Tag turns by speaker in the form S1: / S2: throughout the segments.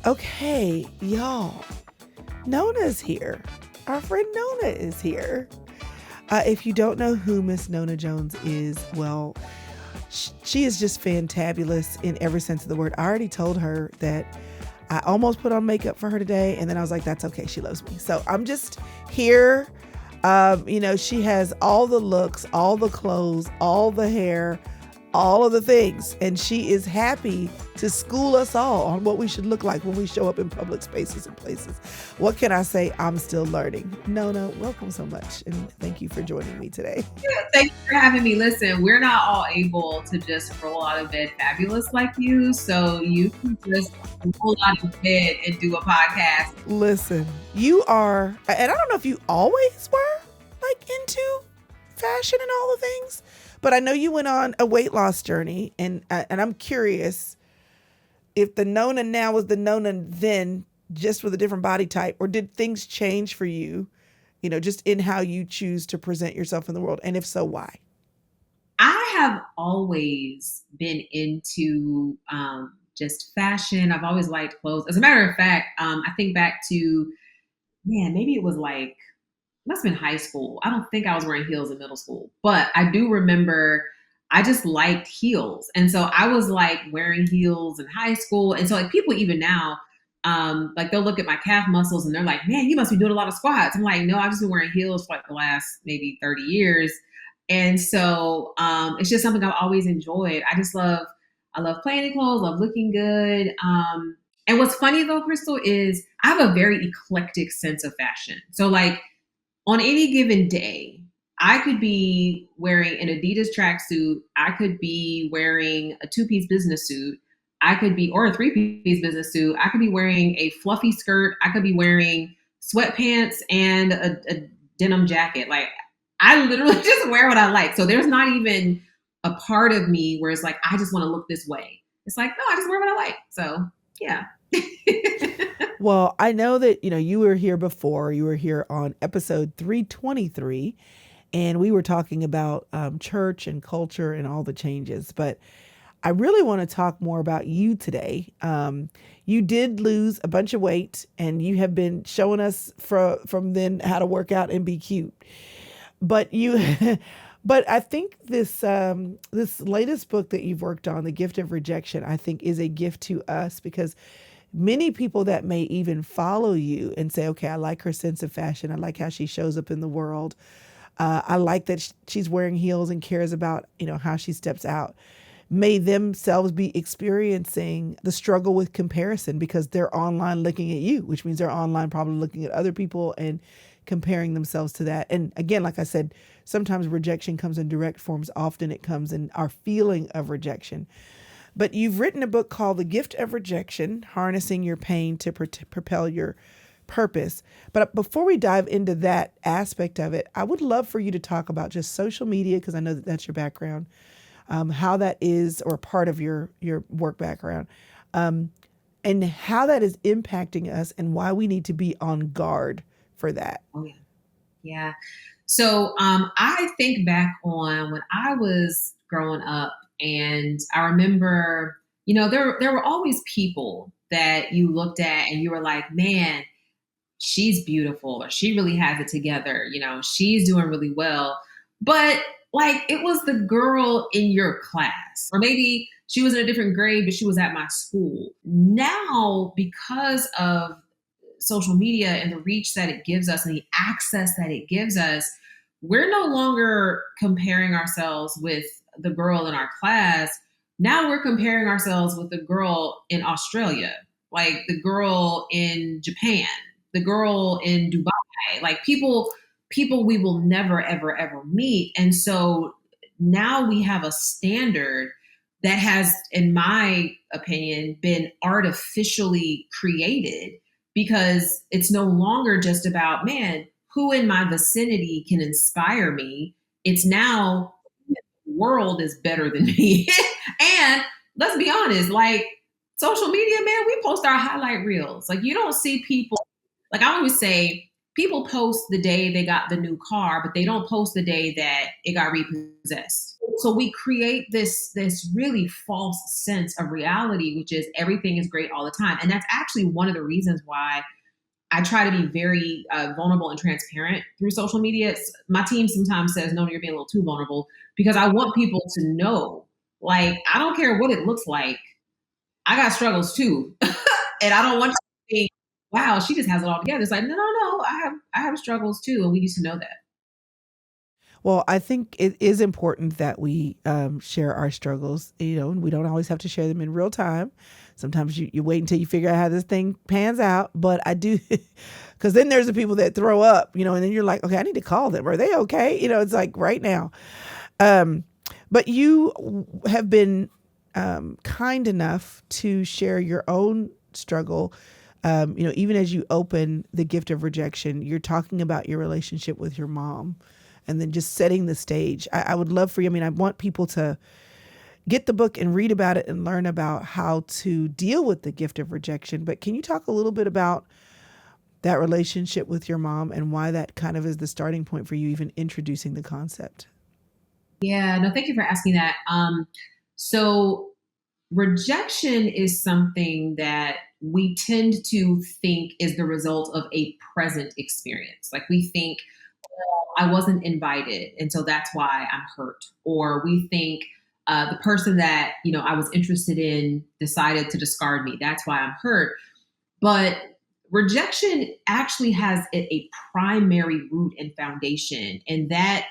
S1: Okay, y'all. Nona's here. Our friend Nona is here. If you don't know who Miss Nona Jones is, well, she is just fantabulous in every sense of the word. I already told her that I almost put on makeup for her today, and then I was like, that's okay. She loves me. So I'm just here. She has all the looks, all the clothes, all the hair, all of the things. And she is happy to school us all on what we should look like when we show up in public spaces and places. What can I say? I'm still learning. Nona, welcome so much. And thank you for joining me today.
S2: Thank you for having me. Listen, we're not all able to just roll out of bed fabulous like you, so you can just roll out of bed and do a podcast.
S1: Listen, you are, and I don't know if you always were like into fashion and all the things, but I know you went on a weight loss journey, and I'm curious if the Nona now was the Nona then, just with a different body type, or did things change for you, just in how you choose to present yourself in the world, and if so, why?
S2: I have always been into just fashion. I've always liked clothes. As a matter of fact, I think back to, man, maybe it was like, must have been high school. I don't think I was wearing heels in middle school, but I do remember I just liked heels. And so I was like wearing heels in high school. And so like people even now, like they'll look at my calf muscles and they're like, man, you must be doing a lot of squats. I'm like, no, I've just been wearing heels for like the last maybe 30 years. And so it's just something I've always enjoyed. I love playing in clothes, love looking good. And what's funny though, Chrystal, is I have a very eclectic sense of fashion. So like on any given day, I could be wearing an Adidas tracksuit. I could be wearing a two-piece business suit. I could be, or a three-piece business suit. I could be wearing a fluffy skirt. I could be wearing sweatpants and a denim jacket. Like I literally just wear what I like. So there's not even a part of me where it's like, I just want to look this way. It's like, no, I just wear what I like. So yeah.
S1: Well, I know that you were here before. You were here on episode 323, and we were talking about church and culture and all the changes. But I really want to talk more about you today. You did lose a bunch of weight, and you have been showing us from then how to work out and be cute. But but I think this latest book that you've worked on, The Gift of Rejection, I think is a gift to us because many people that may even follow you and say, okay, I like her sense of fashion. I like how she shows up in the world. I like that she's wearing heels and cares about, how she steps out. May themselves be experiencing the struggle with comparison because they're online looking at you, which means they're online probably looking at other people and comparing themselves to that. And again, like I said, sometimes rejection comes in direct forms. Often it comes in our feeling of rejection. But you've written a book called The Gift of Rejection, Harnessing Your Pain to Propel Your Purpose. But before we dive into that aspect of it, I would love for you to talk about just social media, because I know that that's your background, how that is, or part of your work background, and how that is impacting us and why we need to be on guard for that.
S2: Oh yeah. Yeah. So I think back on when I was growing up, and I remember, there were always people that you looked at and you were like, man, she's beautiful, or she really has it together. She's doing really well. But like it was the girl in your class, or maybe she was in a different grade, but she was at my school. Now, because of social media and the reach that it gives us and the access that it gives us, we're no longer comparing ourselves with the girl in our class. Now we're comparing ourselves with the girl in Australia, like the girl in Japan, the girl in Dubai, like people we will never ever ever meet. And so now we have a standard that has, in my opinion, been artificially created, because it's no longer just about, man, who in my vicinity can inspire me. It's now the world is better than me. And let's be honest, like social media, man, we post our highlight reels. Like you don't see people, like I always say, people post the day they got the new car, but they don't post the day that it got repossessed. So we create this really false sense of reality, which is everything is great all the time. And that's actually one of the reasons why I try to be very vulnerable and transparent through social media. My team sometimes says, "No, you're being a little too vulnerable," because I want people to know, like, I don't care what it looks like. I got struggles too, and I don't want you to think, "Wow, she just has it all together." It's like, no, no, no. I have struggles too, and we need to know that.
S1: Well, I think it is important that we share our struggles. And we don't always have to share them in real time. Sometimes you wait until you figure out how this thing pans out. But I do, because then there's the people that throw up, and then you're like, okay, I need to call them. Are they okay? It's like right now. Um, but you have been kind enough to share your own struggle. Even as you open the gift of rejection, you're talking about your relationship with your mom and then just setting the stage. I would love for you. I mean, I want people to get the book and read about it and learn about how to deal with the gift of rejection. But can you talk a little bit about that relationship with your mom and why that kind of is the starting point for you even introducing the concept?
S2: Yeah, no, thank you for asking that. So rejection is something that we tend to think is the result of a present experience. Like we think, I wasn't invited, and so that's why I'm hurt. Or we think the person that I was interested in decided to discard me. That's why I'm hurt. But rejection actually has a primary root and foundation, and that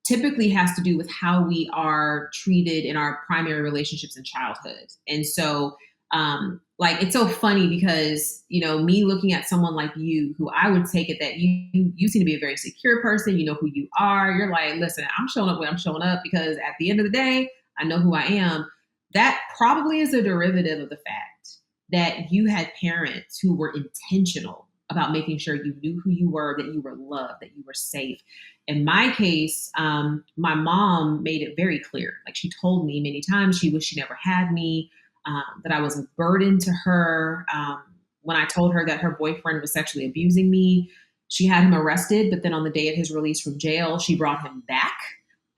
S2: typically has to do with how we are treated in our primary relationships in childhood. And so, like, it's so funny because me looking at someone like you, who I would take it that you seem to be a very secure person. You know who you are. You're like, listen, I'm showing up when I'm showing up because at the end of the day, I know who I am. That probably is a derivative of the fact that you had parents who were intentional about making sure you knew who you were, that you were loved, that you were safe. In my case, my mom made it very clear. Like she told me many times she wished she never had me, that I was a burden to her. When I told her that her boyfriend was sexually abusing me, she had him arrested, but then on the day of his release from jail, she brought him back,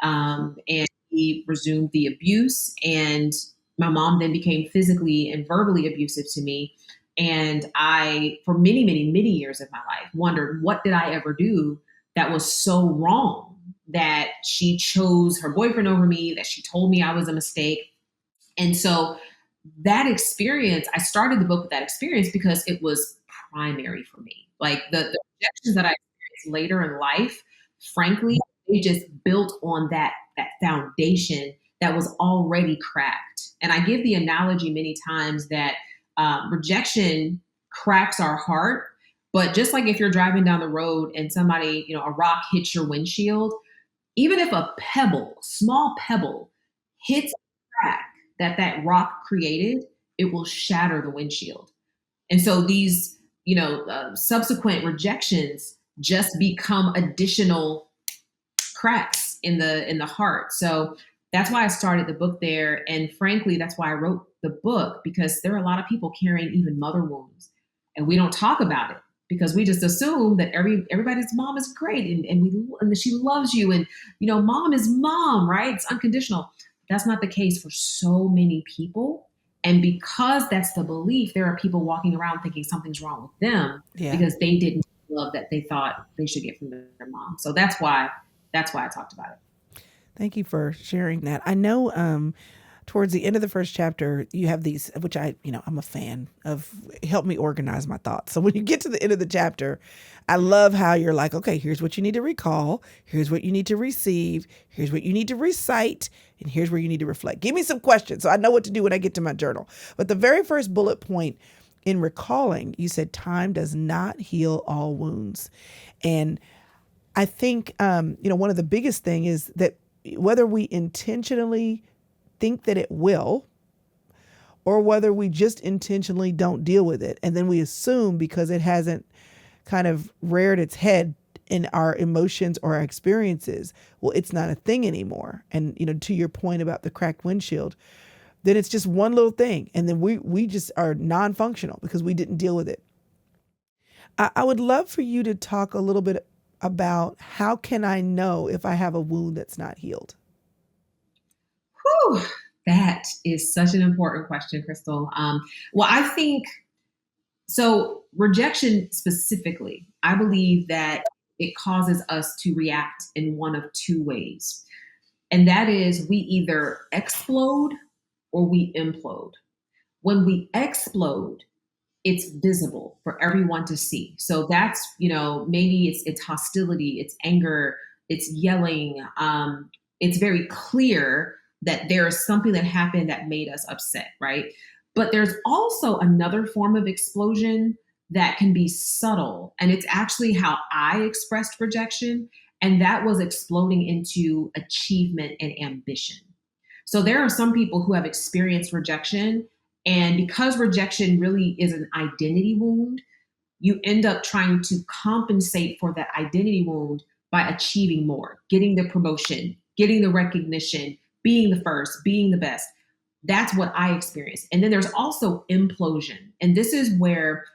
S2: and he resumed the abuse. And my mom then became physically and verbally abusive to me. And I, for many, many, many years of my life, wondered what did I ever do that was so wrong that she chose her boyfriend over me, that she told me I was a mistake. And so that experience, I started the book with that experience because it was primary for me. Like the rejections that I experienced later in life, frankly, they just built on that foundation that was already cracked. And I give the analogy many times that rejection cracks our heart. But just like if you're driving down the road and somebody, a rock hits your windshield, even if a pebble, small pebble, hits the crack that rock created, it will shatter the windshield. And so these, subsequent rejections just become additional cracks in the heart. So that's why I started the book there. And frankly, that's why I wrote the book, because there are a lot of people carrying even mother wounds. And we don't talk about it because we just assume that everybody's mom is great, and she loves you, and mom is mom, right? It's unconditional. That's not the case for so many people. And because that's the belief, there are people walking around thinking something's wrong with them
S1: Yeah.
S2: because they didn't get love that they thought they should get from their mom. So that's why I talked about it.
S1: Thank you for sharing that. I know towards the end of the first chapter, you have these, which I'm a fan of, help me organize my thoughts. So when you get to the end of the chapter, I love how you're like, okay, here's what you need to recall. Here's what you need to receive. Here's what you need to recite. And here's where you need to reflect. Give me some questions so I know what to do when I get to my journal. But the very first bullet point in recalling, you said time does not heal all wounds. And I think, one of the biggest thing is that whether we intentionally think that it will, or whether we just intentionally don't deal with it. And then we assume because it hasn't kind of reared its head in our emotions or our experiences, well, it's not a thing anymore. And, to your point about the cracked windshield, then it's just one little thing. And then we just are non-functional because we didn't deal with it. I would love for you to talk a little bit about how can I know if I have a wound that's not healed?
S2: Whew, that is such an important question, Chrystal. Well, I think so. Rejection specifically, I believe that it causes us to react in one of two ways. And that is we either explode or we implode. When we explode, it's visible for everyone to see. So that's, maybe it's hostility, it's anger, it's yelling. It's very clear that there is something that happened that made us upset, right? But there's also another form of explosion that can be subtle. And it's actually how I expressed rejection. And that was exploding into achievement and ambition. So there are some people who have experienced rejection, and because rejection really is an identity wound, you end up trying to compensate for that identity wound by achieving more, getting the promotion, getting the recognition, being the first, being the best. That's what I experienced. And then there's also implosion. And this is where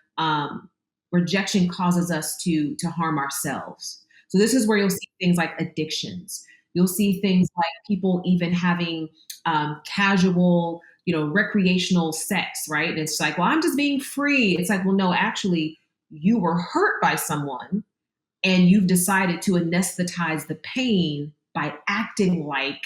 S2: rejection causes us to harm ourselves. So this is where you'll see things like addictions. You'll see things like people even having casual, recreational sex, right? And it's like, well, I'm just being free. It's like, well, no, actually, you were hurt by someone and you've decided to anesthetize the pain by acting like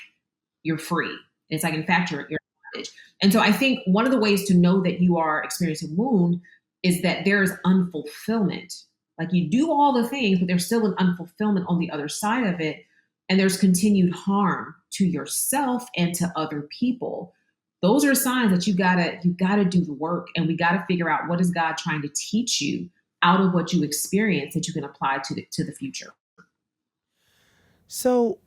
S2: you're free. It's like, in fact, you're bondage. And so I think one of the ways to know that you are experiencing wound is that there's unfulfillment. Like you do all the things, but there's still an unfulfillment on the other side of it. And there's continued harm to yourself and to other people. Those are signs that you gotta do the work, and we gotta figure out what is God trying to teach you out of what you experience that you can apply to the future.
S1: So,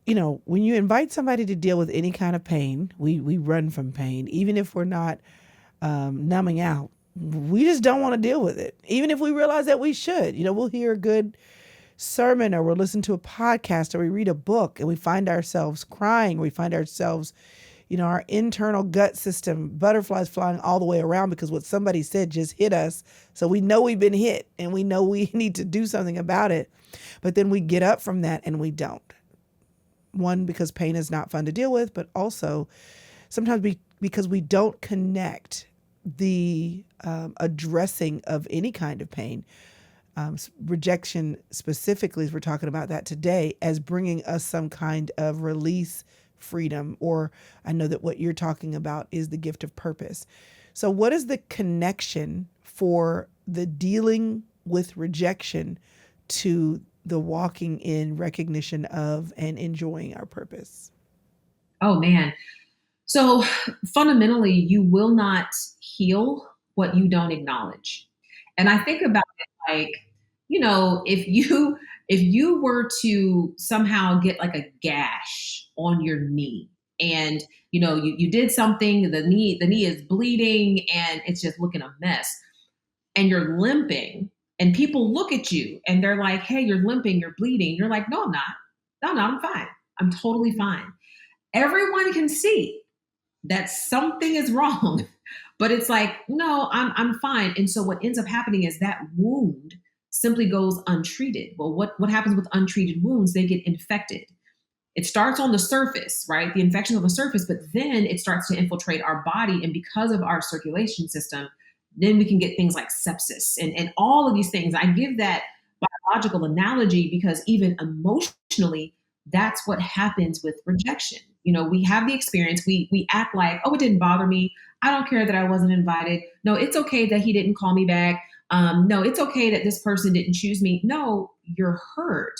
S1: when you invite somebody to deal with any kind of pain, we run from pain, even if we're not numbing out. We just don't want to deal with it, even if we realize that we should. We'll hear a good sermon, or we'll listen to a podcast, or we read a book and we find ourselves crying. We find ourselves, our internal gut system, butterflies flying all the way around because what somebody said just hit us. So we know we've been hit and we know we need to do something about it. But then we get up from that and we don't. One, because pain is not fun to deal with, but also sometimes because we don't connect the addressing of any kind of pain. Rejection specifically, as we're talking about that today, as bringing us some kind of release, freedom, or I know that what you're talking about is the gift of purpose. So what is the connection for the dealing with rejection to the walking in recognition of and enjoying our purpose?
S2: Oh man. So fundamentally, you will not heal what you don't acknowledge. And I think about it like, if you were to somehow get like a gash on your knee, and you did something, the knee is bleeding and it's just looking a mess, and you're limping, and people look at you and they're like, hey, you're limping, you're bleeding. You're like, no, I'm not. No, no, I'm fine. I'm totally fine. Everyone can see that something is wrong. But it's like, no, I'm fine. And so what ends up happening is that wound simply goes untreated. Well, what happens with untreated wounds? They get infected. It starts on the surface, right? The infection on the surface, but then it starts to infiltrate our body. And because of our circulation system, then we can get things like sepsis and all of these things. I give that biological analogy because even emotionally, that's what happens with rejection. We have the experience, we act like, oh, it didn't bother me. I don't care that I wasn't invited. No, it's okay that he didn't call me back. No, it's okay that this person didn't choose me. No, you're hurt.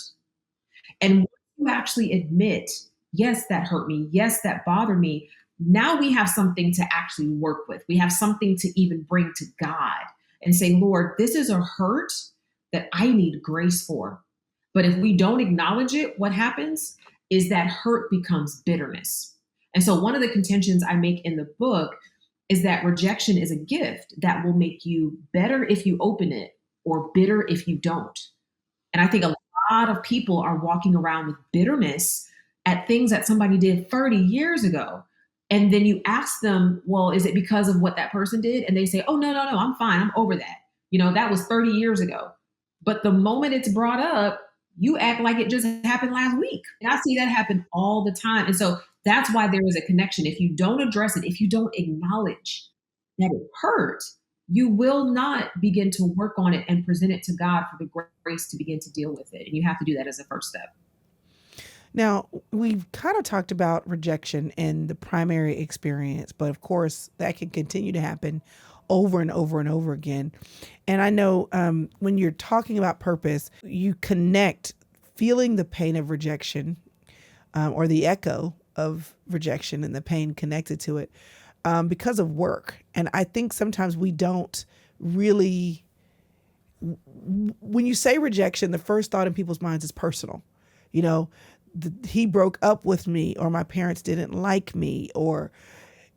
S2: And once you actually admit, yes, that hurt me. Yes, that bothered me. Now we have something to actually work with. We have something to even bring to God and say, Lord, this is a hurt that I need grace for. But if we don't acknowledge it, what happens is that hurt becomes bitterness. And so one of the contentions I make in the book is that rejection is a gift that will make you better if you open it or bitter if you don't. And I think a lot of people are walking around with bitterness at things that somebody did 30 years ago. And then you ask them, well, is it because of what that person did? And they say, oh, no, no, no, I'm fine. I'm over that. That was 30 years ago. But the moment it's brought up, you act like it just happened last week. And I see that happen all the time. And so that's why there is a connection. If you don't address it, if you don't acknowledge that it hurt, you will not begin to work on it and present it to God for the grace to begin to deal with it. And you have to do that as a first step.
S1: Now, we've kind of talked about rejection and the primary experience, but of course, that can continue to happen over and over and over again. And I know when you're talking about purpose, you connect feeling the pain of rejection or the echo of rejection and the pain connected to it because of work. And I think sometimes we don't really, when you say rejection, the first thought in people's minds is personal. You know, he broke up with me, or my parents didn't like me, or,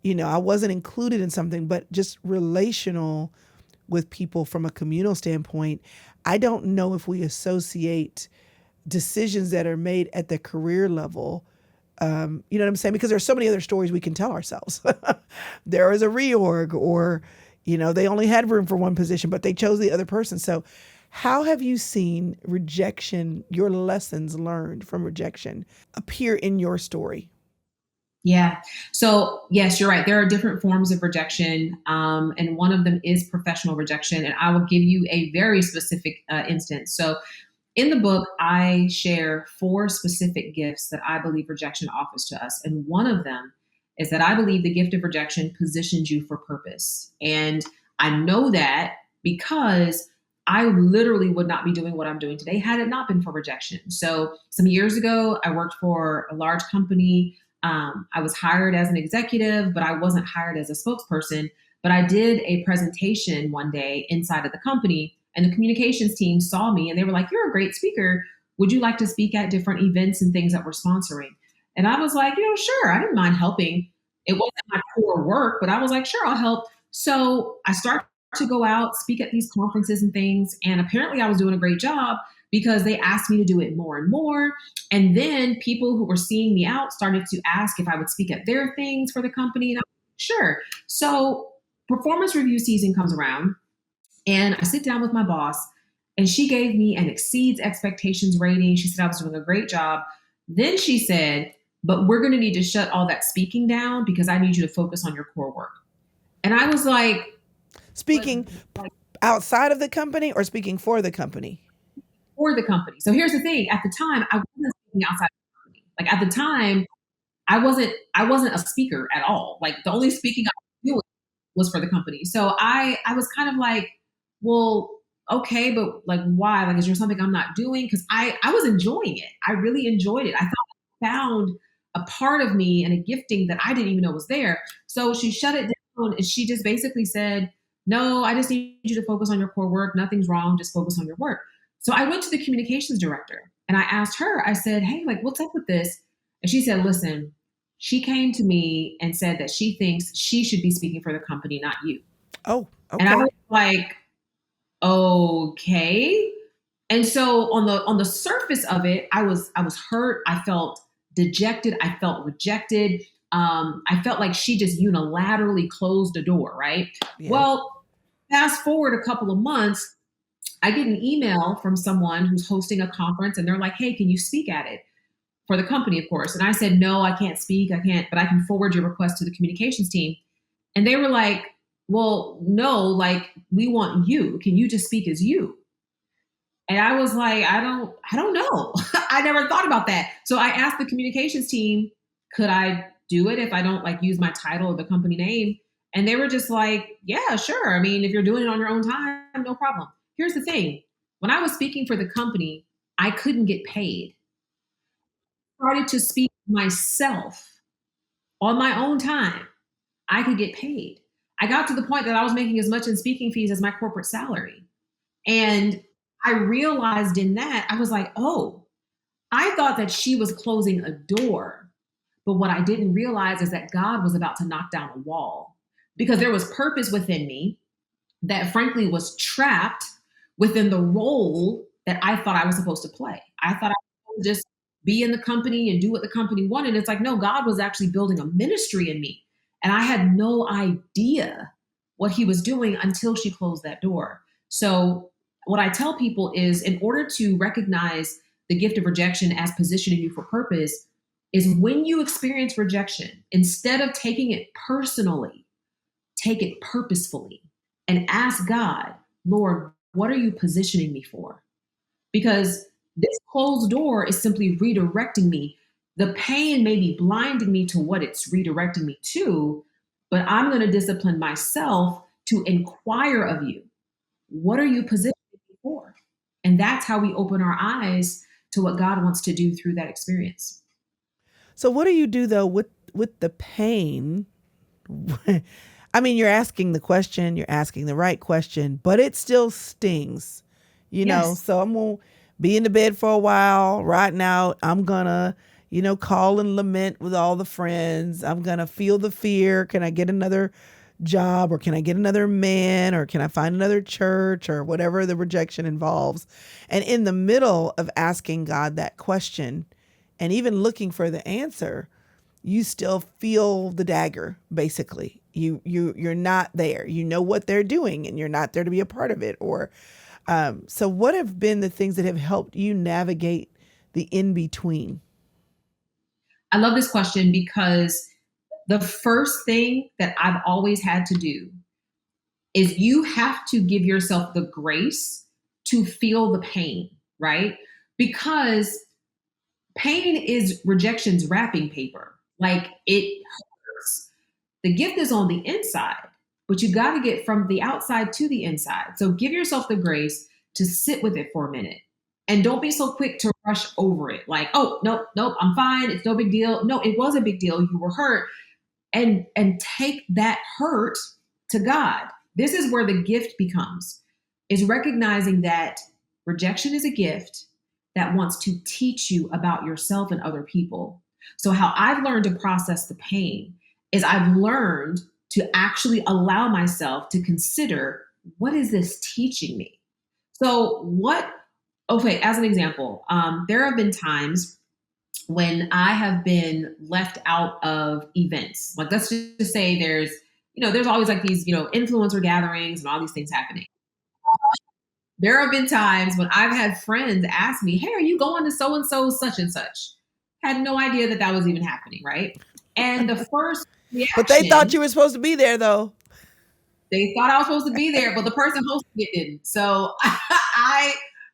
S1: I wasn't included in something, but just relational with people from a communal standpoint. I don't know if we associate decisions that are made at the career level. You know what I'm saying? Because there's so many other stories we can tell ourselves. There was a reorg, or, they only had room for one position, but they chose the other person. So how have you seen rejection, your lessons learned from rejection, appear in your story?
S2: Yeah. So, yes, you're right. There are different forms of rejection, and one of them is professional rejection. And I will give you a very specific instance. So, in the book, I share four specific gifts that I believe rejection offers to us. And one of them is that I believe the gift of rejection positions you for purpose. And I know that because I literally would not be doing what I'm doing today had it not been for rejection. So, some years ago, I worked for a large company. I was hired as an executive, but I wasn't hired as a spokesperson. But I did a presentation one day inside of the company, and the communications team saw me and they were like, "You're a great speaker. Would you like to speak at different events and things that we're sponsoring?" And I was like, sure. I didn't mind helping. It wasn't my core work, but I was like, sure, I'll help. So I started to go out, speak at these conferences and things. And apparently I was doing a great job because they asked me to do it more and more. And then people who were seeing me out started to ask if I would speak at their things for the company. And I'm like, sure. So performance review season comes around, and I sit down with my boss, and she gave me an exceeds expectations rating. She said I was doing a great job. Then she said, "But we're going to need to shut all that speaking down because I need you to focus on your core work." And I was like, "But
S1: Speaking
S2: like
S1: outside of the company or speaking for the company?
S2: for the company." So here's the thing: at the time, I wasn't speaking outside the company. Like at the time, I wasn't a speaker at all. Like the only speaking I was doing was for the company. So I was kind of like, well, okay, but like why? Like, is there something I'm not doing? Because I was enjoying it. I really enjoyed it. I thought I found a part of me and a gifting that I didn't even know was there. So she shut it down, and she just basically said, "No, I just need you to focus on your core work. Nothing's wrong. Just focus on your work." So I went to the communications director and I asked her, I said, "Hey, like, what's up with this?" And she said, "Listen, she came to me and said that she thinks she should be speaking for the company, not you."
S1: Oh,
S2: And I
S1: okay.
S2: was like, okay. And so on the surface of it, I was hurt. I felt dejected. I felt rejected. I felt like she just unilaterally closed the door, right?
S1: Yeah.
S2: Well, fast forward a couple of months, I get an email from someone who's hosting a conference, and they're like, "Hey, can you speak at it?" For the company, of course. And I said, "No, I can't speak. I can't, but I can forward your request to the communications team." And they were like, "Well, no, like we want you. Can you just speak as you?" And I was like, I don't know. I never thought about that. So I asked the communications team, could I do it if I don't like use my title or the company name? And they were just like, "Yeah, sure. I mean, if you're doing it on your own time, no problem." Here's the thing. When I was speaking for the company, I couldn't get paid. I started to speak myself on my own time. I could get paid. I got to the point that I was making as much in speaking fees as my corporate salary. And I realized in that, I was like, oh, I thought that she was closing a door. But what I didn't realize is that God was about to knock down a wall because there was purpose within me that, frankly, was trapped within the role that I thought I was supposed to play. I thought I was supposed to just be in the company and do what the company wanted. It's like, no, God was actually building a ministry in me. And I had no idea what he was doing until she closed that door. So what I tell people is, in order to recognize the gift of rejection as positioning you for purpose, is when you experience rejection, instead of taking it personally, take it purposefully and ask God, Lord, what are you positioning me for? Because this closed door is simply redirecting me. The pain may be blinding me to what it's redirecting me to, but I'm going to discipline myself to inquire of you. What are you positioning me for? And that's how we open our eyes to what God wants to do through that experience.
S1: So what do you do though with the pain? I mean, you're asking the question, you're asking the right question, but it still stings,
S2: Yes.
S1: So I'm going to be in the bed for a while. Right now, I'm going to, call and lament with all the friends. I'm going to feel the fear. Can I get another job, or can I get another man, or can I find another church, or whatever the rejection involves? And in the middle of asking God that question and even looking for the answer, you still feel the dagger. Basically, you're not there. You know what they're doing, and you're not there to be a part of it. Or so what have been the things that have helped you navigate the in between?
S2: I love this question because the first thing that I've always had to do is you have to give yourself the grace to feel the pain, right? Because pain is rejection's wrapping paper. Like, it hurts. The gift is on the inside, but you got to get from the outside to the inside. So give yourself the grace to sit with it for a minute. And don't be so quick to rush over it. Like, oh, nope, nope, I'm fine. It's no big deal. No, it was a big deal. You were hurt. And take that hurt to God. This is where the gift becomes, is recognizing that rejection is a gift that wants to teach you about yourself and other people. So how I've learned to process the pain is I've learned to actually allow myself to consider, what is this teaching me? So what, okay, as an example, there have been times when I have been left out of events. Like, let's just say there's always like these, influencer gatherings and all these things happening. There have been times when I've had friends ask me, hey, are you going to so and so such and such? Had no idea that that was even happening, right? And the first
S1: But they thought
S2: reaction,
S1: you were supposed to be there, though.
S2: they thought I was supposed to be there, but the person hosting it didn't. So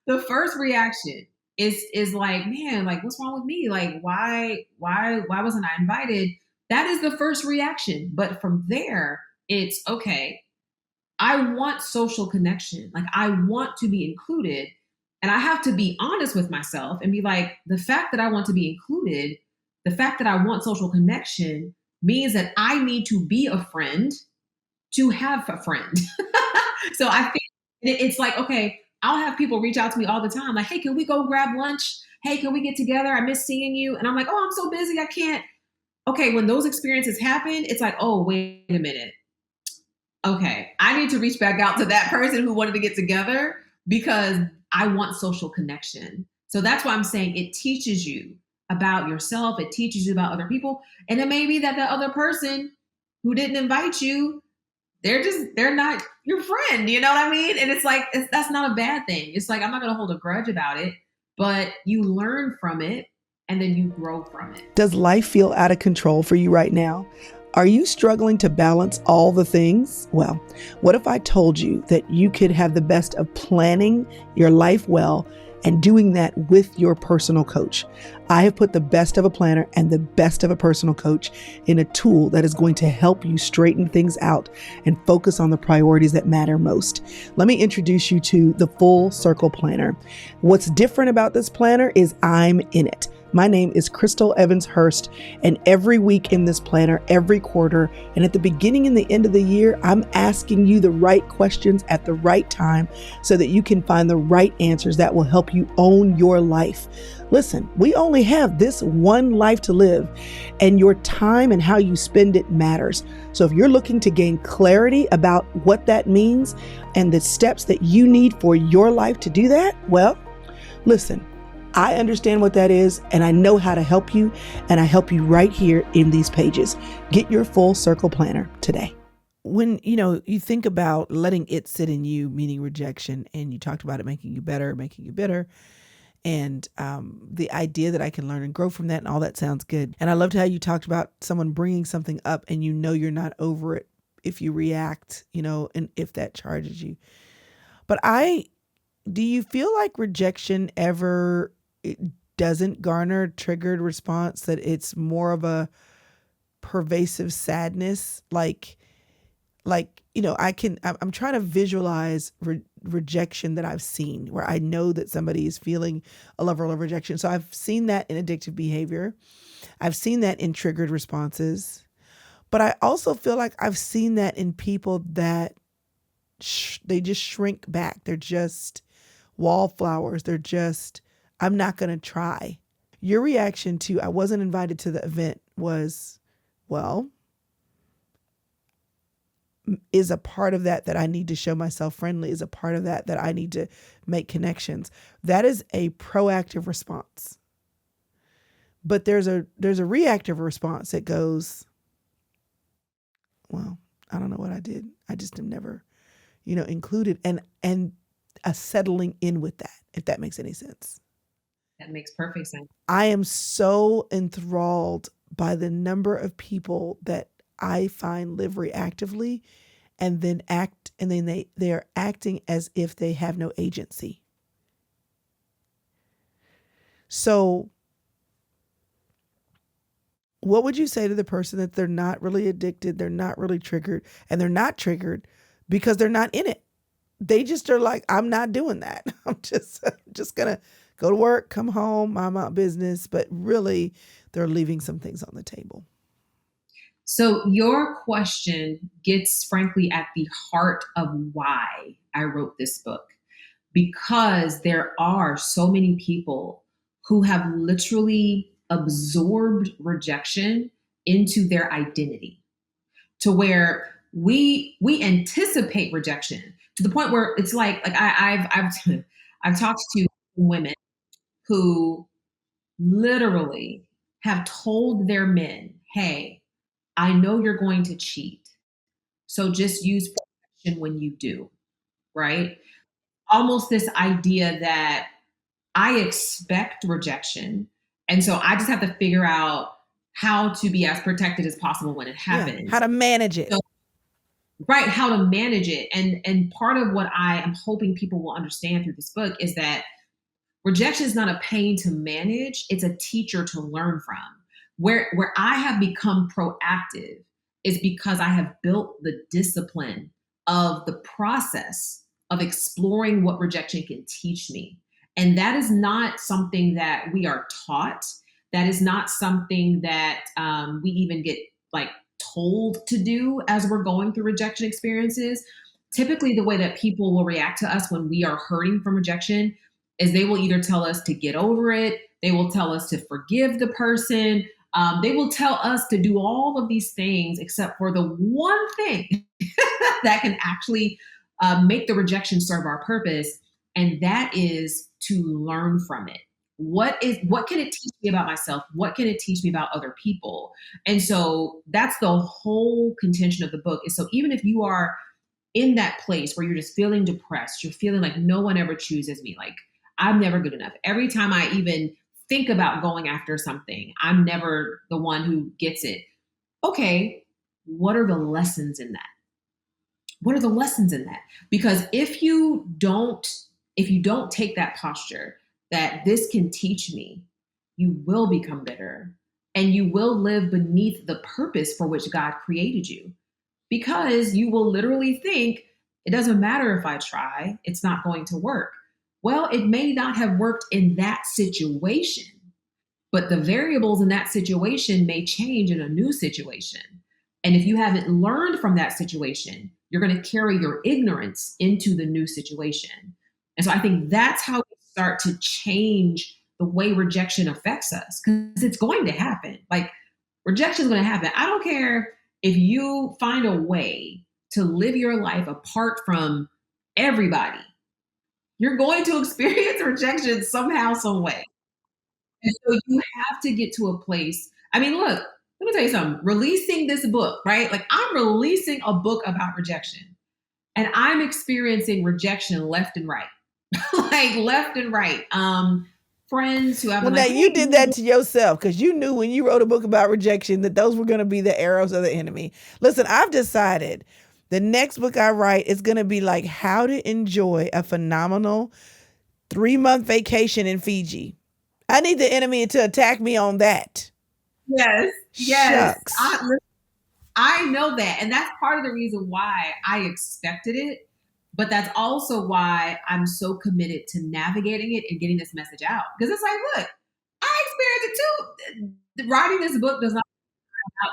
S2: the first reaction is like, man, like, what's wrong with me? Like, why wasn't I invited? That is the first reaction. But from there, it's okay. I want social connection. Like, I want to be included. And I have to be honest with myself and be like, the fact that I want to be included, the fact that I want social connection means that I need to be a friend to have a friend. So I think it's like, okay, I'll have people reach out to me all the time, like, hey, can we go grab lunch? Hey, can we get together? I miss seeing you. And I'm like, oh, I'm so busy, I can't. Okay, when those experiences happen, it's like, oh, wait a minute. Okay, I need to reach back out to that person who wanted to get together because I want social connection. So that's why I'm saying it teaches you about yourself, it teaches you about other people. And it may be that the other person who didn't invite you, they're not your friend, you know what I mean? And it's like, that's not a bad thing. It's like, I'm not going to hold a grudge about it, but you learn from it and then you grow from it.
S1: Does life feel out of control for you right now? Are you struggling to balance all the things? Well, what if I told you that you could have the best of planning your life well and doing that with your personal coach? I have put the best of a planner and the best of a personal coach in a tool that is going to help you straighten things out and focus on the priorities that matter most. Let me introduce you to the Full Circle Planner. What's different about this planner is I'm in it. My name is Chrystal Evans Hurst, and every week in this planner, every quarter, and at the beginning and the end of the year, I'm asking you the right questions at the right time so that you can find the right answers that will help you own your life. Listen, we only have this one life to live, and your time and how you spend it matters. So if you're looking to gain clarity about what that means and the steps that you need for your life to do that, well, listen, I understand what that is, and I know how to help you, and I help you right here in these pages. Get your Full Circle Planner today. when you think about letting it sit in you, meaning rejection, and you talked about it making you better, making you bitter, and the idea that I can learn and grow from that, and all that sounds good. And I loved how you talked about someone bringing something up and you're not over it if you react, and if that charges you. But do you feel like rejection ever it doesn't garner triggered response, that it's more of a pervasive sadness? I'm trying to visualize rejection that I've seen, where I know that somebody is feeling a level of rejection. So I've seen that in addictive behavior. I've seen that in triggered responses. But I also feel like I've seen that in people that they just shrink back. They're just wallflowers. They're just, I'm not going to try. Your reaction to, I wasn't invited to the event was, well, is a part of that I need to show myself friendly, is a part of that I need to make connections. That is a proactive response. But there's a reactive response that goes, well, I don't know what I did. I just am never, included, and a settling in with that, if that makes any sense.
S2: That makes perfect sense.
S1: I am so enthralled by the number of people that I find live reactively and then they are acting as if they have no agency. So what would you say to the person that they're not really addicted, they're not really triggered, and they're not triggered because they're not in it? They just are like, I'm not doing that. I'm just gonna go to work, come home, mind my business, but really they're leaving some things on the table.
S2: So, your question gets frankly at the heart of why I wrote this book, because there are so many people who have literally absorbed rejection into their identity, to where we anticipate rejection to the point where it's like I've talked to women who literally have told their men, "Hey, I know you're going to cheat, so just use protection when you do," right? Almost this idea that I expect rejection. And so I just have to figure out how to be as protected as possible when it
S1: Yeah. How
S2: happens.
S1: to manage it.
S2: So, right, how to manage it. And part of what I am hoping people will understand through this book is that rejection is not a pain to manage, it's a teacher to learn from. Where I have become proactive is because I have built the discipline of the process of exploring what rejection can teach me. And that is not something that we are taught. That is not something that we even get like told to do as we're going through rejection experiences. Typically, the way that people will react to us when we are hurting from rejection is they will either tell us to get over it, they will tell us to forgive the person, they will tell us to do all of these things except for the one thing that can actually make the rejection serve our purpose, and that is to learn from it. What can it teach me about myself? What can it teach me about other people? And so that's the whole contention of the book. Is so even if you are in that place where you're just feeling depressed, you're feeling like no one ever chooses me, like I'm never good enough. Every time I even think about going after something, I'm never the one who gets it. Okay, what are the lessons in that? What are the lessons in that? Because if you don't take that posture that this can teach me, you will become bitter and you will live beneath the purpose for which God created you, because you will literally think it doesn't matter if I try, it's not going to work. Well, it may not have worked in that situation, but the variables in that situation may change in a new situation. And if you haven't learned from that situation, you're going to carry your ignorance into the new situation. And so I think that's how we start to change the way rejection affects us, because it's going to happen. Like, rejection is going to happen. I don't care if you find a way to live your life apart from everybody, you're going to experience rejection somehow, some way. And so you have to get to a place. I mean, look, let me tell you something. Releasing this book, right? Like I'm releasing a book about rejection, and I'm experiencing rejection left and right, like left and right. Friends who have
S1: Well,
S2: been
S1: now
S2: like,
S1: you
S2: "Hey,
S1: did that to yourself because you knew when you wrote a book about rejection that those were going to be the arrows of the enemy. Listen, I've decided the next book I write is going to be like how to enjoy a phenomenal 3-month vacation in Fiji. I need the enemy to attack me on that.
S2: yes, yes."
S1: Shucks.
S2: I know that. And that's part of the reason why I expected it. But that's also why I'm so committed to navigating it and getting this message out. Because it's like, look, I experienced it too. Writing this book does not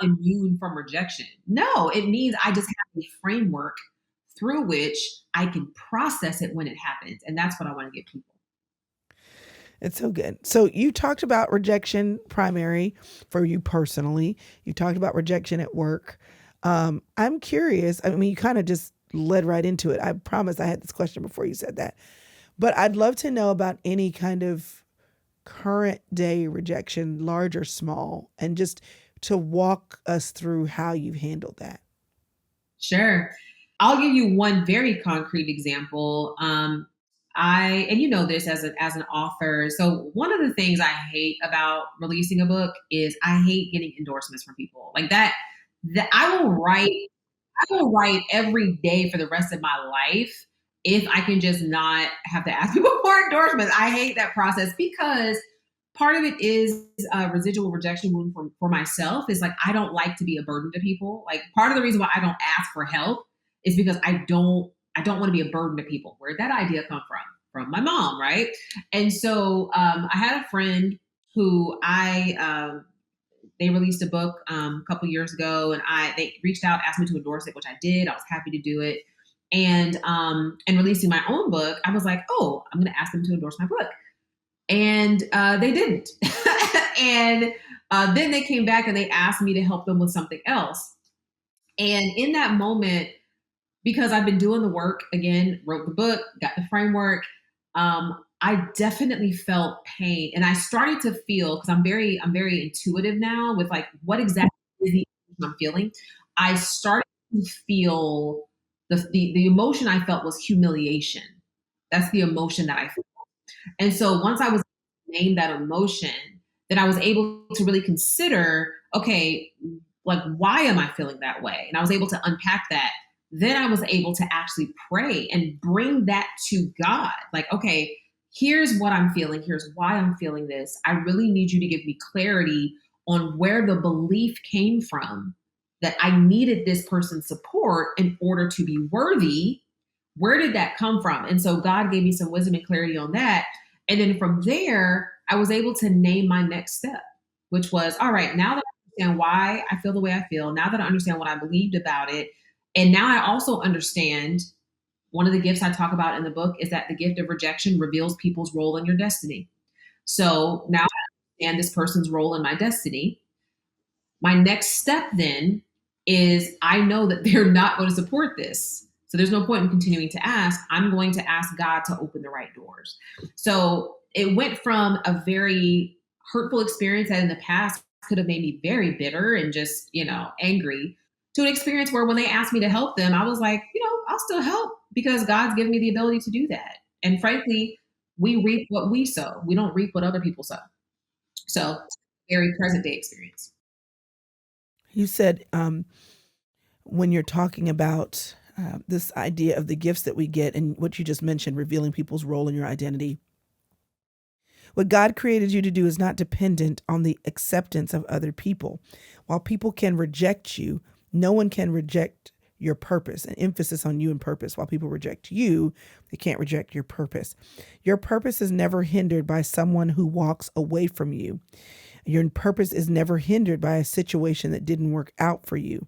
S2: mean I'm immune from rejection. No, it means I just have a framework through which I can process it when it happens. And that's what I want to give people.
S1: It's so good. So you talked about rejection primary for you personally. You talked about rejection at work. I'm curious. I mean, you kind of just led right into it. I promise I had this question before you said that. But I'd love to know about any kind of current day rejection, large or small, and just to walk us through how you've handled that.
S2: Sure. I'll give you one very concrete example. And you know this as an author. So one of the things I hate about releasing a book is I hate getting endorsements from people like that. That I will write every day for the rest of my life if I can just not have to ask people for endorsements. I hate that process because part of it is a residual rejection wound for myself is like I don't like to be a burden to people. Like part of the reason why I don't ask for help is because I don't want to be a burden to people. Where'd that idea come from? From my mom, right? And so I had a friend who I they released a book a couple years ago, and they reached out, asked me to endorse it, which I did. I was happy to do it. And releasing my own book, I was like, oh, I'm going to ask them to endorse my book, and they didn't. And then they came back and they asked me to help them with something else. And in that moment, because I've been doing the work again, wrote the book, got the framework. I definitely felt pain, and I started to feel because I'm very intuitive now with like what exactly is the emotion I'm feeling. I started to feel the emotion I felt was humiliation. That's the emotion that I felt. And so once I was named that emotion, then I was able to really consider, okay, like why am I feeling that way? And I was able to unpack that. Then I was able to actually pray and bring that to God. Like, okay, here's what I'm feeling. Here's why I'm feeling this. I really need you to give me clarity on where the belief came from that I needed this person's support in order to be worthy. Where did that come from? And so God gave me some wisdom and clarity on that. And then from there, I was able to name my next step, which was all right, now that I understand why I feel the way I feel, now that I understand what I believed about it, and now I also understand one of the gifts I talk about in the book is that the gift of rejection reveals people's role in your destiny. So now I understand this person's role in my destiny. My next step then is I know that they're not going to support this. So there's no point in continuing to ask. I'm going to ask God to open the right doors. So it went from a very hurtful experience that in the past could have made me very bitter and just, angry to an experience where when they asked me to help them, I was like, I'll still help because God's given me the ability to do that. And frankly, we reap what we sow. We don't reap what other people sow. So very present day experience.
S1: You said when you're talking about this idea of the gifts that we get and what you just mentioned, revealing people's role in your identity, what God created you to do is not dependent on the acceptance of other people. While people can reject you, no one can reject your purpose. An emphasis on you and purpose. While people reject you, they can't reject your purpose. Your purpose is never hindered by someone who walks away from you. Your purpose is never hindered by a situation that didn't work out for you.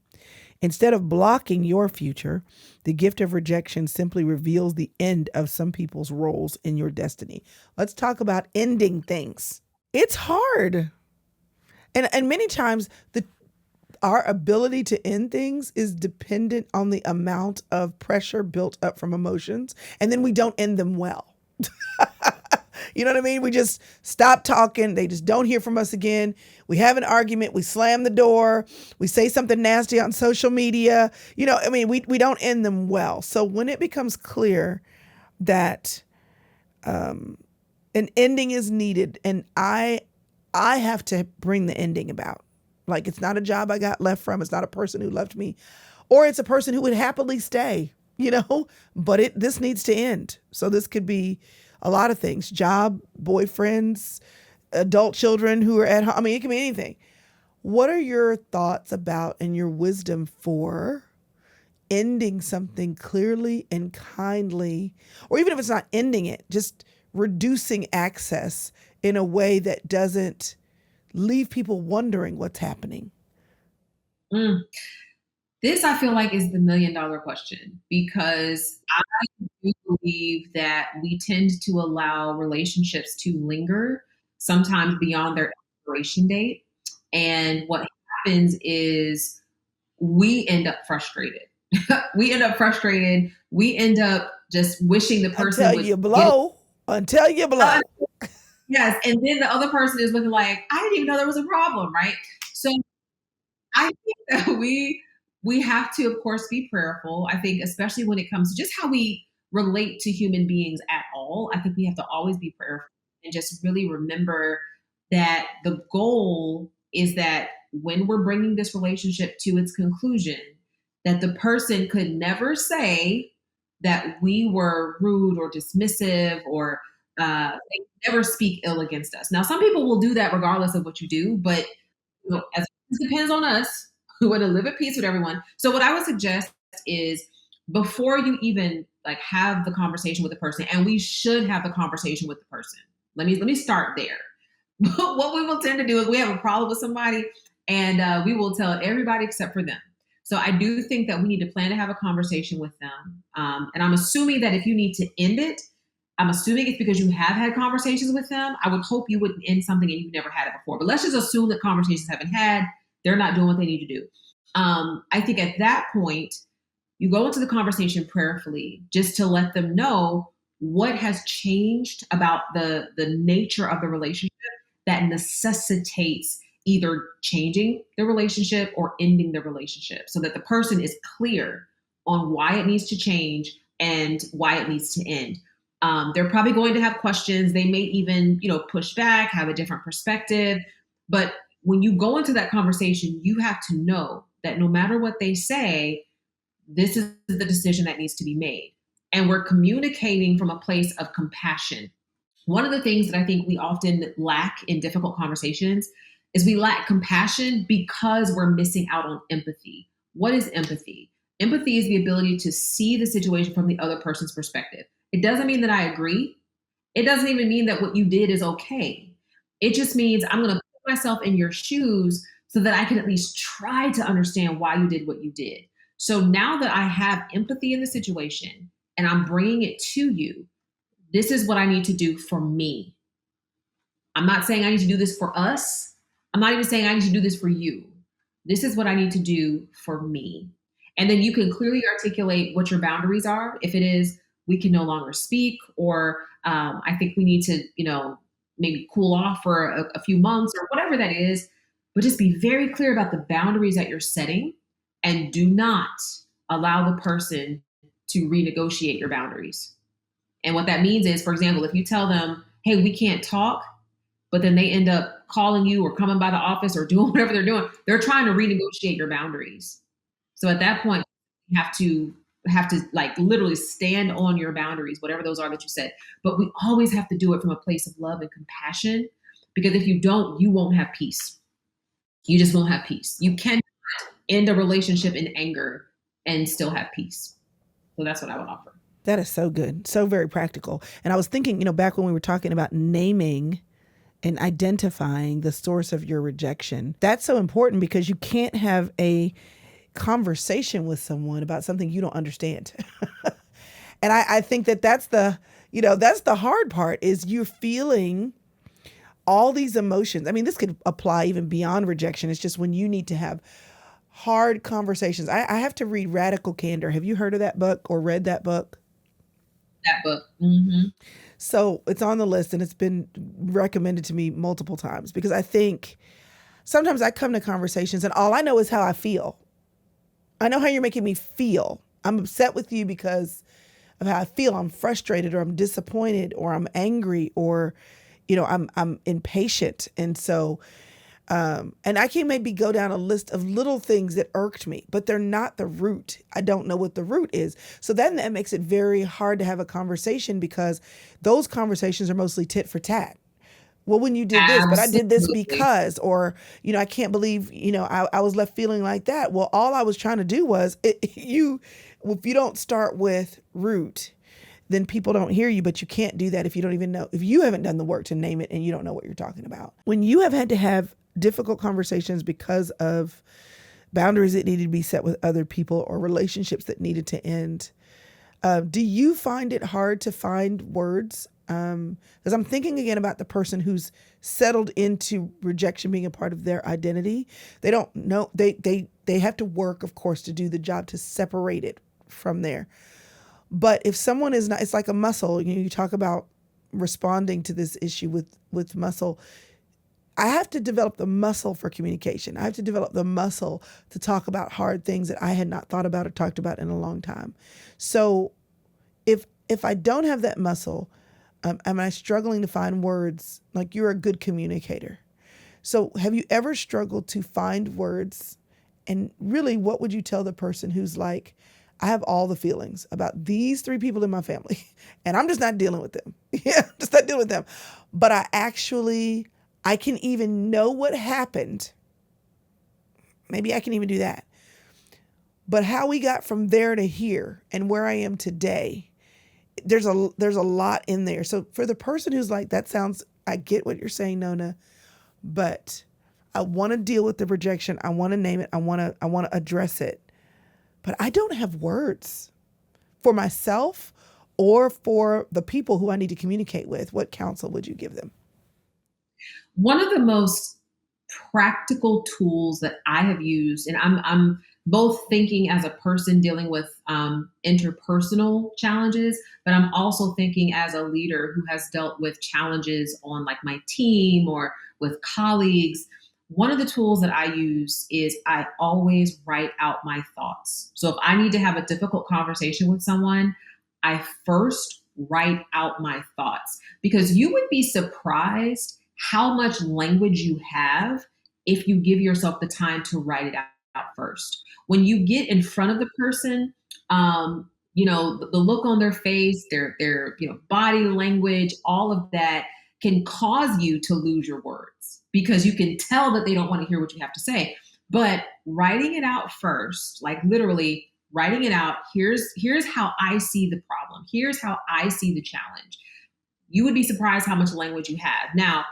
S1: Instead of blocking your future, the gift of rejection simply reveals the end of some people's roles in your destiny. Let's talk about ending things. It's hard. And many times our ability to end things is dependent on the amount of pressure built up from emotions, and then we don't end them well. You know what I mean? We just stop talking. They just don't hear from us again. We have an argument. We slam the door. We say something nasty on social media. I mean, we don't end them well. So when it becomes clear that an ending is needed, and I have to bring the ending about. Like, it's not a job I got left from. It's not a person who left me, or it's a person who would happily stay. But this needs to end. So this could be a lot of things: job, boyfriends, adult children who are at home. I mean, it can be anything. What are your thoughts about and your wisdom for ending something clearly and kindly, or even if it's not ending it, just reducing access in a way that doesn't leave people wondering what's happening?
S2: Mm. This, I feel like, is the $1,000,000 question, because I do believe that we tend to allow relationships to linger, sometimes beyond their expiration date. And what happens is we end up frustrated. We end up frustrated. We end up just wishing the person
S1: Until
S2: would
S1: you
S2: get it
S1: blow, until you
S2: done.
S1: blow.
S2: Yes. And then the other person is looking like, I didn't even know there was a problem, right? So I think that we have to, of course, be prayerful. I think, especially when it comes to just how we relate to human beings at all, I think we have to always be prayerful and just really remember that the goal is that when we're bringing this relationship to its conclusion, that the person could never say that we were rude or dismissive, or they never speak ill against us. Now, some people will do that regardless of what you do, but as it depends on us. We want to live at peace with everyone. So what I would suggest is, before you even like have the conversation with the person, and we should have the conversation with the person. Let me start there. What we will tend to do is we have a problem with somebody, and we will tell everybody except for them. So I do think that we need to plan to have a conversation with them. And I'm assuming that if you need to end it, I'm assuming it's because you have had conversations with them. I would hope you wouldn't end something and you've never had it before. But let's just assume that conversations have been had. They're not doing what they need to do. I think at that point, you go into the conversation prayerfully, just to let them know what has changed about the nature of the relationship that necessitates either changing the relationship or ending the relationship, so that the person is clear on why it needs to change and why it needs to end. They're probably going to have questions. They may even, push back, have a different perspective. But when you go into that conversation, you have to know that no matter what they say, this is the decision that needs to be made. And we're communicating from a place of compassion. One of the things that I think we often lack in difficult conversations is we lack compassion because we're missing out on empathy. What is empathy? Empathy is the ability to see the situation from the other person's perspective. It doesn't mean that I agree. It doesn't even mean that what you did is okay. It just means I'm going to put myself in your shoes so that I can at least try to understand why you did what you did. So now that I have empathy in the situation and I'm bringing it to you, this is what I need to do for me. I'm not saying I need to do this for us. I'm not even saying I need to do this for you. This is what I need to do for me. And then you can clearly articulate what your boundaries are. If it is, we can no longer speak, or I think we need to, maybe cool off for a few months, or whatever that is. But just be very clear about the boundaries that you're setting, and do not allow the person to renegotiate your boundaries. And what that means is, for example, if you tell them, hey, we can't talk, but then they end up calling you or coming by the office or doing whatever they're doing, they're trying to renegotiate your boundaries. So at that point, you have to like literally stand on your boundaries, whatever those are that you said. But we always have to do it from a place of love and compassion, because if you don't, you won't have peace. You just won't have peace. You can end a relationship in anger and still have peace. So that's what I would offer.
S1: That is so good. So very practical. And I was thinking, back when we were talking about naming and identifying the source of your rejection, that's so important, because you can't have a conversation with someone about something you don't understand. And I think that that's the hard part, is you're feeling all these emotions. I mean, this could apply even beyond rejection. It's just when you need to have hard conversations. I have to read Radical Candor. Have you heard of that book or read that book?
S2: That book. Hmm.
S1: So it's on the list and it's been recommended to me multiple times because I think sometimes I come to conversations and all I know is how I feel. I know how you're making me feel. I'm upset with you because of how I feel. I'm frustrated or I'm disappointed or I'm angry or I'm impatient. And so and I can maybe go down a list of little things that irked me, but they're not the root. I don't know what the root is. So then that makes it very hard to have a conversation because those conversations are mostly tit for tat. Well, when you did this, but I did this
S2: Absolutely.
S1: because, or, I can't believe, I was left feeling like that. Well, all I was trying to do was if you don't start with root, then people don't hear you, but you can't do that if you don't even know, if you haven't done the work to name it and you don't know what you're talking about. When you have had to have difficult conversations because of boundaries that needed to be set with other people or relationships that needed to end, do you find it hard to find words? Because I'm thinking again about the person who's settled into rejection being a part of their identity. They don't know they have to work, of course, to do the job to separate it from there. But if someone is not, it's like a muscle. You talk about responding to this issue with muscle. I have to develop the muscle for communication. I have to develop the muscle to talk about hard things that I had not thought about or talked about in a long time. So if I don't have that muscle, am I struggling to find words? Like, you're a good communicator. So have you ever struggled to find words? And really, what would you tell the person who's like, I have all the feelings about these three people in my family, and I'm just not dealing with them. Yeah, I'm just not dealing with them. But I can even know what happened. Maybe I can even do that. But how we got from there to here and where I am today, there's a lot in there. So for the person who's like, that sounds, I get what you're saying, Nona, but I want to deal with the rejection. I want to name it. I want to address it. But I don't have words for myself or for the people who I need to communicate with. What counsel would you give them?
S2: One of the most practical tools that I have used, and I'm both thinking as a person dealing with interpersonal challenges, but I'm also thinking as a leader who has dealt with challenges on like my team or with colleagues. One of the tools that I use is I always write out my thoughts. So if I need to have a difficult conversation with someone, I first write out my thoughts because you would be surprised how much language you have if you give yourself the time to write it out first. When you get in front of the person, the look on their face, their body language, all of that can cause you to lose your words because you can tell that they don't want to hear what you have to say. But writing it out first, like literally writing it out, here's how I see the problem. Here's how I see the challenge. You would be surprised how much language you have. Now,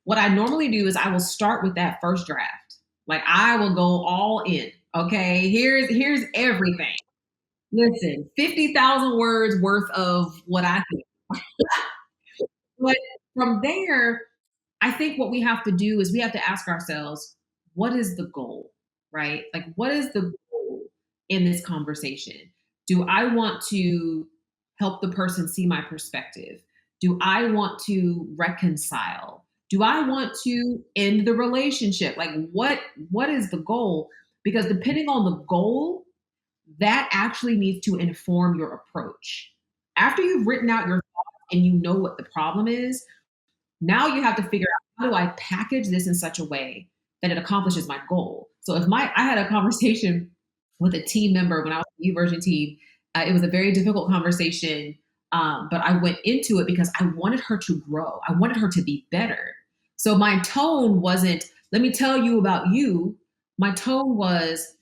S2: what I normally do is I will start with that first draft. Like I will go all in. Okay, here's everything. Listen, 50,000 words worth of what I think. But from there, I think what we have to do is we have to ask ourselves, what is the goal? Right? Like what is the goal in this conversation? Do I want to help the person see my perspective? Do I want to reconcile? Do I want to end the relationship? Like what is the goal? Because depending on the goal, that actually needs to inform your approach. After you've written out your thoughts and you know what the problem is, now you have to figure out, how do I package this in such a way that it accomplishes my goal? So if I had a conversation with a team member when I was on the Version team, it was a very difficult conversation, but I went into it because I wanted her to grow. I wanted her to be better. So my tone wasn't, let me tell you about you. My tone was,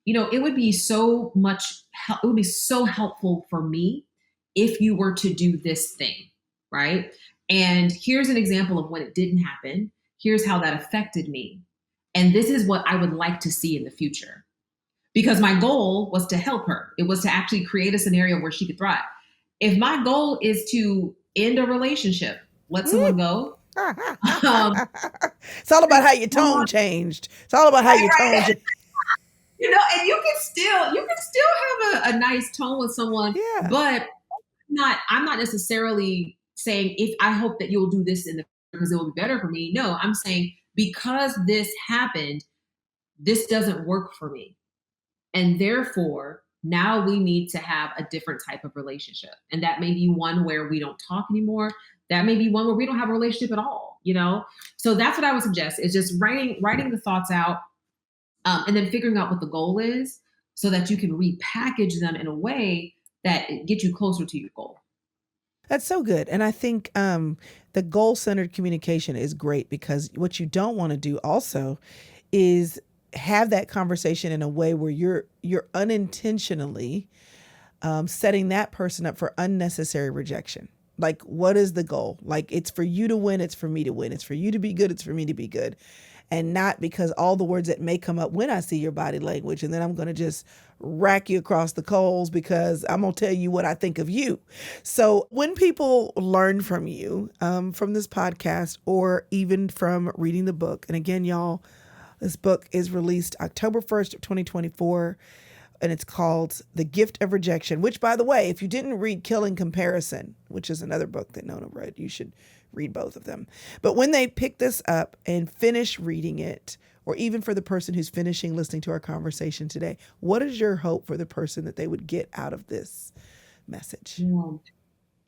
S2: it would be it would be so helpful for me if you were to do this thing, right? And here's an example of when it didn't happen. Here's how that affected me. And this is what I would like to see in the future. Because my goal was to help her. It was to actually create a scenario where she could thrive. If my goal is to end a relationship, let someone go. Um,
S1: It's all about how your tone changed. It's all about how
S2: right,
S1: your tone
S2: right.
S1: changed.
S2: And you can still have a nice tone with someone,
S1: Yeah.
S2: but I'm not necessarily saying if I hope that you'll do this in the because it will be better for me. No, I'm saying because this happened, this doesn't work for me. And therefore, now we need to have a different type of relationship. And that may be one where we don't talk anymore. That may be one where we don't have a relationship at all, you know? So that's what I would suggest is just writing the thoughts out, and then figuring out what the goal is so that you can repackage them in a way that gets you closer to your goal.
S1: That's so good. And I think the goal centered communication is great because what you don't want to do also is have that conversation in a way where you're unintentionally setting that person up for unnecessary rejection. Like, what is the goal? Like, it's for you to win. It's for me to win. It's for you to be good. It's for me to be good. And not because all the words that may come up when I see your body language. And then I'm going to just rack you across the coals because I'm going to tell you what I think of you. So when people learn from you, from this podcast, or even from reading the book, and again, y'all, this book is released October 1st of 2024. And it's called The Gift of Rejection, which, by the way, if you didn't read Killing Comparison, which is another book that Nona read, you should read both of them. But when they pick this up and finish reading it, or even for the person who's finishing listening to our conversation today, what is your hope for the person that they would get out of this message?
S2: Yeah.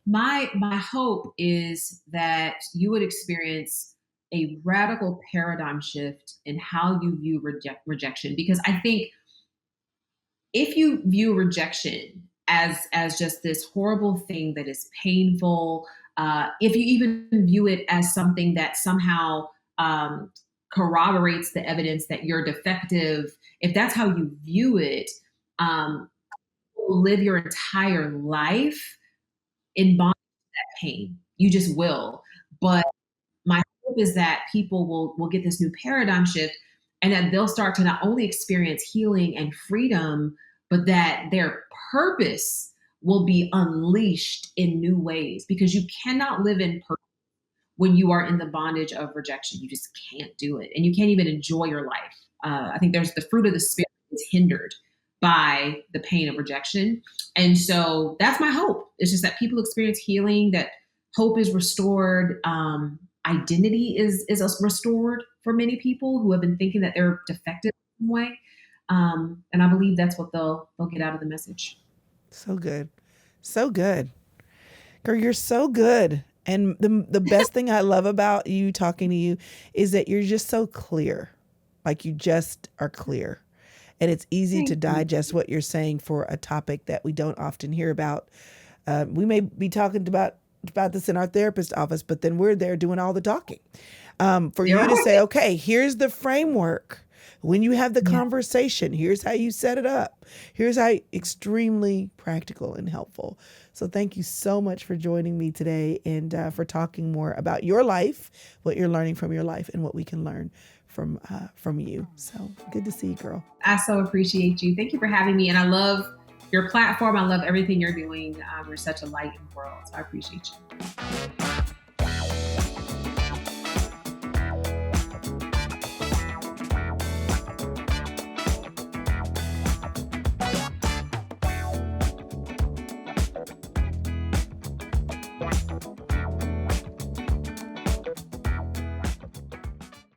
S2: My hope is that you would experience a radical paradigm shift in how you view rejection, because I think if you view rejection as just this horrible thing that is painful, if you even view it as something that somehow um, corroborates the evidence that you're defective, if that's how you view it, um, you'll live your entire life in bondage to that pain. You just will. But my hope is that people will get this new paradigm shift, and that they'll start to not only experience healing and freedom, but that their purpose will be unleashed in new ways, because you cannot live in purpose when you are in the bondage of rejection. You just can't do it, and you can't even enjoy your life. I think there's the fruit of the spirit is hindered by the pain of rejection. And so that's my hope. It's just that people experience healing, that hope is restored, identity is restored for many people who have been thinking that they're defective in some way. And I believe that's what they'll get out of the message.
S1: So good. So good. Girl, you're so good. And the best thing I love about you talking to you is that you're just so clear. Like, you just are clear. And it's easy to
S2: Thank you.
S1: digest what you're saying for a topic that we don't often hear about. We may be talking about this in our therapist office, but then we're there doing all the talking. For
S2: You're
S1: you to say,
S2: right.
S1: okay, here's the framework. When you have the
S2: Yeah.
S1: conversation, here's how you set it up. Here's how extremely practical and helpful. So thank you so much for joining me today, and for talking more about your life, what you're learning from your life, and what we can learn from you. So good to see you, girl.
S2: I so appreciate you. Thank you for having me. And I love your platform. I love everything you're doing. You're such a light in the world. So I appreciate you.